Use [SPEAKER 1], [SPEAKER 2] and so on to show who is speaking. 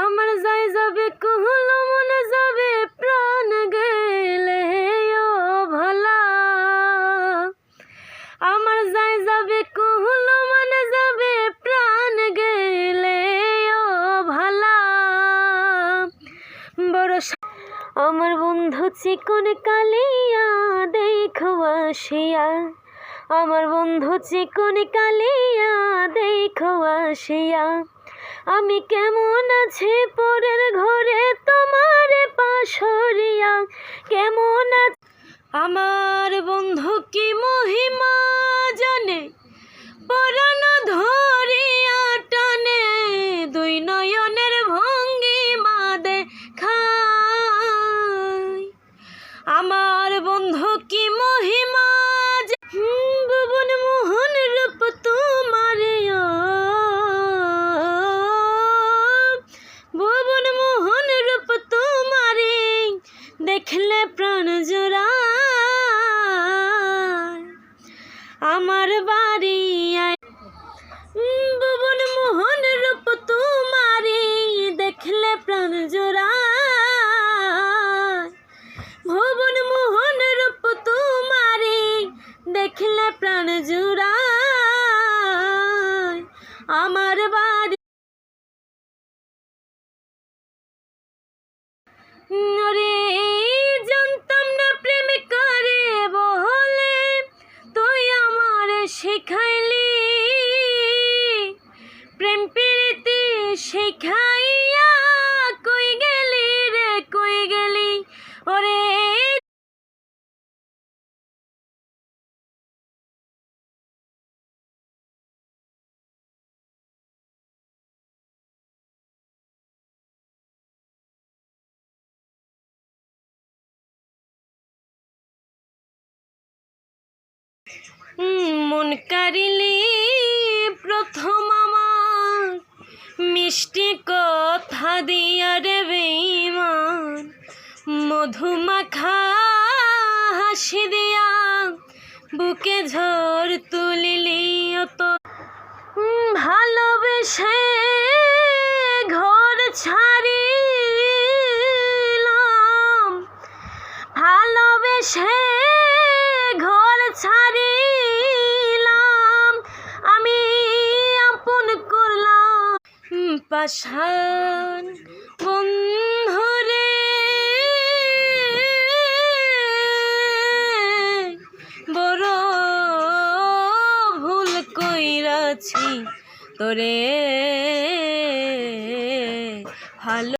[SPEAKER 1] আমার যাই যাবে কহলো মনে যাবে প্রাণ গেলে ও ভোলা। আমার যাই যাবে কহলো মনে যাবে প্রাণ গেলে ও ভোলা। বড় আমার বন্ধু চিকন কালিয়া দেখো আসিয়া, আমার বন্ধু চিকন কালিয়া দেখো আসিয়া। আমি কেমন আছি পরের ঘরে তোমার পাশরিয়া, কেমন আমার বন্ধু কি মহিমা জানে, পরাণ ধরিয়া টানে দুই নয়নের ভঙ্গিমা দেখায়। আমার বন্ধু কি মহিমা ভুবন মোহন রূপ তোমার, ভুবন মোহন রূপ তোমার দেখলে প্রাণ জোড়ায়। আমার বাড়ি ভুবন মোহন রূপ তোমার দেখলে প্রাণ জোড়ায়। ভুবন মোহন রূপ তোমার দেখলে প্রাণ জোড়ায়। আমার বাড়ি রে জানতাম না প্রেম করে বলে, তুই আমার শেখাইলি প্রেম প্রীতি শেখাইয়া। কই গেলি রে কই গেলি ওরে। মন কারিলি প্রথম আমার মিষ্টি কথা দিয়া রে বেঈমান, মধুমাখা হাসি দিয়া বুকে ঝড় তুলিলি। অত ভালোবেসে ঘর ছাড়িলাম, ভালোবেসে ঘর ছাড়িলাম, আমি আপন করলাম পাষাণ বন্ধুরে। বড় ভুল কইরাছি তোরে ভালো।